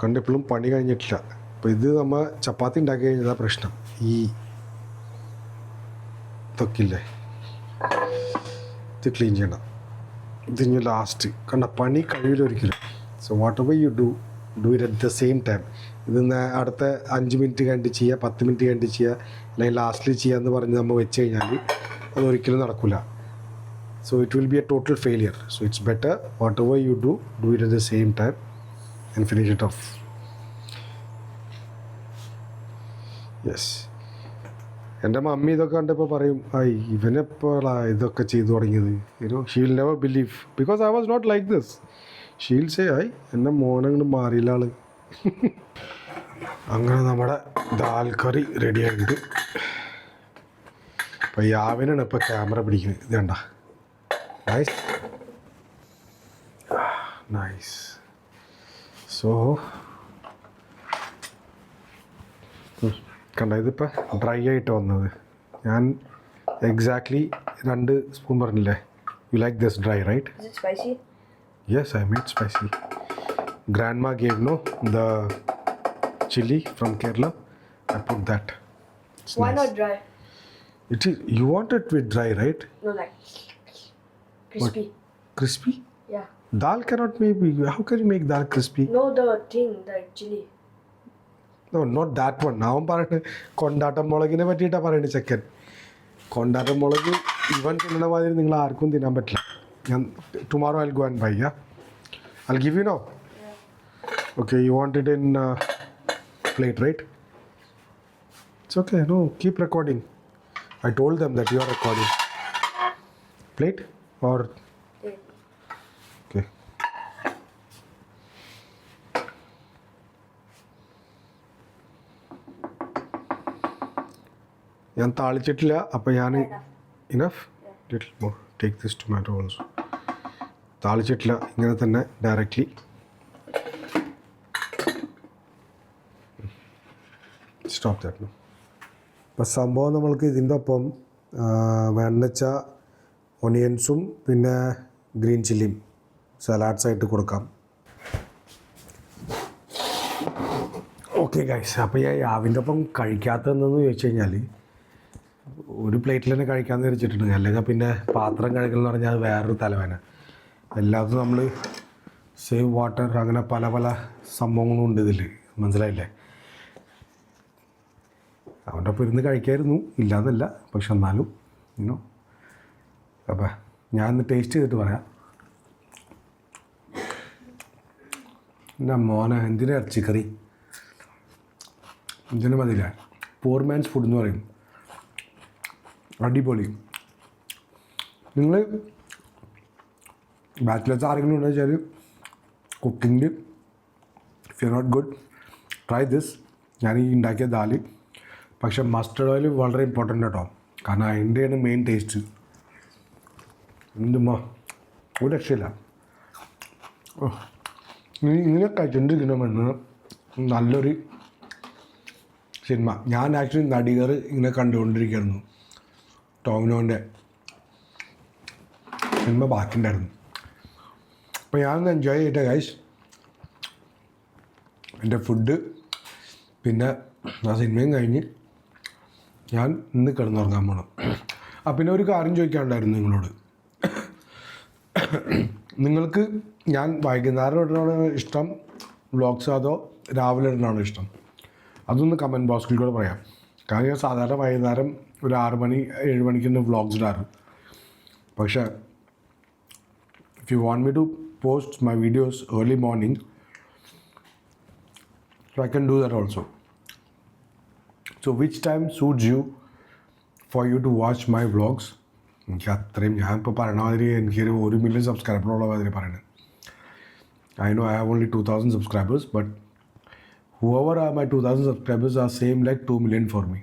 കണ്ടിപ്പോഴും പണി കഴിഞ്ഞിട്ടില്ല. അപ്പോൾ ഇത് നമ്മൾ ചപ്പാത്തി ഉണ്ടാക്കി കഴിഞ്ഞാൽ പ്രശ്നം, ഈ ഇതൊക്കില്ലേ, ഇത് ക്ലീൻ ചെയ്യണം. ഇതിന് ലാസ്റ്റ് കണ്ട പണി കഴിയില്ല ഒരിക്കലും. So what ever you do it at the same time. ഇതിന്ന് അടുത്ത 5 മിനിറ്റ് കണ്ട് ചെയ്യുക, 10 മിനിറ്റ് കണ്ട് ചെയ്യുക, അല്ലെങ്കിൽ ലാസ്റ്റിൽ ചെയ്യുക എന്ന് പറഞ്ഞ് നമ്മൾ വെച്ച് കഴിഞ്ഞാൽ അതൊരിക്കലും നടക്കില്ല. So it will be a total failure. So it's better whatever you do it at the same time and finish it off. Yes, എൻ്റെ മമ്മി ഇതൊക്കെ കണ്ടപ്പോൾ പറയും, ഇവനെപ്പോൾ ഇതൊക്കെ ചെയ്തു തുടങ്ങിയത്. She will never believe because I was not like this. She will say എൻ്റെ മോനങ്ങോട്ട് മാറിയില്ല ആള്. അങ്ങനെ നമ്മുടെ ദാൽ കറി റെഡി ആയിട്ടുണ്ട്. അപ്പോൾ യാവിനാണ് ഇപ്പോൾ ക്യാമറ പിടിക്കുന്നത്. ഇത് കണ്ട, നൈസ്. സോ കണ്ട, ഇതിപ്പോൾ ഡ്രൈ ആയിട്ട് വന്നത്. ഞാൻ എക്സാക്ട്ലി 2 സ്പൂൺ പറഞ്ഞില്ലേ. You like this dry, right? Is it spicy? Yes, I made spicy. Grandma gave the chili from Kerala. I put that. It's Why nice. not dry? It is. You want it with dry, right? No, like crispy. Crispy? Yeah. Dal cannot maybe. How can you make dal crispy? No, the thing, the chili. No, not that one. Now I'm പറയുന്നത് കൊണ്ടാട്ടം മുളകിനെ പറ്റിയിട്ടാണ് പറയുന്നത് ചെക്കൻ. കൊണ്ടാട്ടം മുളക് ഇവൻ തിന്നണ മാതിരി നിങ്ങൾ ആർക്കും തിന്നാൻ പറ്റില്ല. Tomorrow I'll go and buy, yeah? I'll give you now. Yeah. Okay, you want it in plate, right? It's okay, no, keep recording. I told them that you are recording. Plate or? Yeah. Okay. ഞാൻ താളിച്ചിട്ടില്ല, അപ്പോൾ ഞാൻ enough little more take this tomato also. താളിച്ചിട്ടില്ല, ഇങ്ങനെ തന്നെ ഡയറക്റ്റ്ലി. Stop that. അപ്പോൾ സംഭവം നമ്മൾക്ക് ഇതിൻ്റെ ഒപ്പം വേണമെന്ന് വെച്ചാൽ ഒനിയൻസും പിന്നെ ഗ്രീൻ ചില്ലിയും സലാഡ്സായിട്ട് കൊടുക്കാം. ഓക്കെ ഗൈസ്, അപ്പോൾ ഞാൻ യാവിൻ്റെ ഒപ്പം കഴിക്കാത്തതെന്ന് ചോദിച്ചു കഴിഞ്ഞാൽ ഒരു പ്ലേറ്റിൽ തന്നെ കഴിക്കാമെന്ന് വിചാരിച്ചിട്ടുണ്ട്. അല്ലെങ്കിൽ പിന്നെ പാത്രം കഴുകൽ എന്ന് പറഞ്ഞാൽ അത് വേറൊരു തലവേന. എല്ലാത്തും നമ്മൾ സേവ് വാട്ടർ അങ്ങനെ പല പല സംഭവങ്ങളും ഉണ്ട് ഇതിൽ, മനസ്സിലായില്ലേ? അവൻ്റെ ഒപ്പം ഇരുന്ന് കഴിക്കായിരുന്നു, ഇല്ലയെന്നല്ല, പക്ഷെ എന്നാലും ഇനോ. അപ്പം ഞാൻ ഇന്ന് ടേസ്റ്റ് ചെയ്തിട്ട് പറയാം. എൻ്റെ മോനെ എന്തിനാ ഇറച്ചിക്കറി ഇതിന് മതിയില്ല. പോർ മാൻസ് ഫുഡ് എന്ന് പറയും. അടിപൊളി. നിങ്ങൾ ബാച്ചിലേഴ്സ് ആരെങ്കിലും ഉണ്ടെന്ന് വെച്ചാൽ കുക്കിങ്ങിൽ if you not good try this. ഞാൻ ഈ ഉണ്ടാക്കിയ ദാല്. പക്ഷേ മസ്റ്റർഡ് ഓയിൽ വളരെ ഇമ്പോർട്ടൻ്റ് കേട്ടോ, കാരണം അതിൻ്റെയാണ് മെയിൻ ടേസ്റ്റ്. എന്തുമ്മ ഒരു രക്ഷയില്ല. ഇങ്ങനെ കഴിച്ചുകൊണ്ടിരിക്കണമെന്ന് നല്ലൊരു സിനിമ. ഞാൻ ആക്ച്വലി നടികർ ഇങ്ങനെ കണ്ടുകൊണ്ടിരിക്കുകയായിരുന്നു. ടോവിനോൻ്റെ സിനിമ ബാക്കിയുണ്ടായിരുന്നു. അപ്പോൾ ഞാനൊന്ന് എൻജോയ് ചെയ്തിട്ട് ഗൈസ് എൻ്റെ ഫുഡ് പിന്നെ ആ സിനിമയും കഴിഞ്ഞ് ഞാൻ ഇന്ന് കിടന്നുറങ്ങാൻ പോകണം. പിന്നെ ഒരു കാര്യം ചോദിക്കാനുണ്ടായിരുന്നു നിങ്ങളോട്. നിങ്ങൾക്ക് ഞാൻ വൈകുന്നേരം ഇടുന്നതാണോ ഇഷ്ടം വ്ളോഗ്സ് അതോ രാവിലെ ഇടുന്നതാണോ ഇഷ്ടം? അതൊന്ന് കമൻറ്റ് ബോക്സിൽ കൂടെ പറയാം. കാരണം ഞാൻ സാധാരണ വൈകുന്നേരം ഒരു 6 മണി 7 മണിക്കാണ് വ്ളോഗ്സ് ഇടാറ്. പക്ഷേ if you want me to post my videos early morning so I can do that also. So which time suits you for you to watch my vlogs? എനിക്ക് അത്രയും ഞാൻ ഇപ്പോൾ പറയണ മാതിരി എനിക്കൊരു 1 million സബ്സ്ക്രൈബറുള്ള മാതിരി പറയണത്. I know I have only 2,000 subscribers, but whoever are my 2,000 subscribers are same like 2 million for me.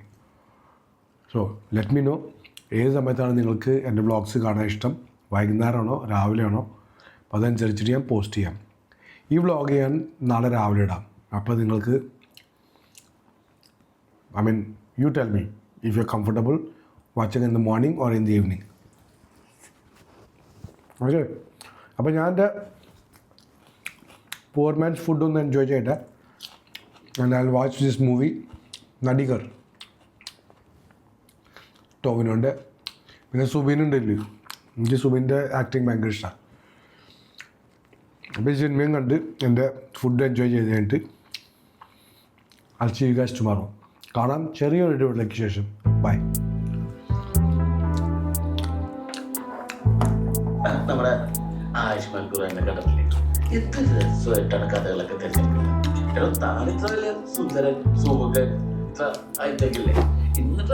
So let me know ഏത് സമയത്താണ് നിങ്ങൾക്ക് എൻ്റെ വ്ളോഗ്സ് കാണാൻ ഇഷ്ടം, വൈകുന്നേരമാണോ രാവിലെയാണോ? അപ്പോൾ അതനുസരിച്ചിട്ട് ഞാൻ പോസ്റ്റ് ചെയ്യാം. ഈ വ്ളോഗ് ഞാൻ നാളെ രാവിലെ ഇടാം. അപ്പോൾ നിങ്ങൾക്ക് I mean you tell me if you're comfortable watching in the morning or in the evening. Okay, അപ്പോൾ ഞാൻ എൻ്റെ പോർ മാൻസ് ഫുഡ് ഒന്ന് എൻജോയ് ചെയ്യട്ടെ. And I will watch this movie Nadikar ടോവിനോൻ്റെ. പിന്നെ സുബിനുണ്ടല്ലോ, എനിക്ക് സുബിൻ്റെ ആക്ടിങ് ഭയങ്കര ഇഷ്ടമാണ്. അപ്പോൾ ഈ സിനിമയും കണ്ട് എൻ്റെ ഫുഡ് എൻജോയ് ചെയ്ത് കഴിഞ്ഞിട്ട് I'll see you guys tomorrow. കാണാം ചെറിയൊരു ഇടവേളയ്ക്ക് ശേഷം. ബൈ. നമ്മുടെ ആയുഷ്മാൻ ഖുറാന്റെ കഥകളിൽ എന്ത് രസമായിട്ടാണ് കഥകളൊക്കെ തിരഞ്ഞെടുക്കുന്നത്. താനിത്ര വലിയ സുന്ദരൻ സുമുഖൻ ഇത്ര ആയിട്ടേക്കില്ലേ, എന്നിട്ട്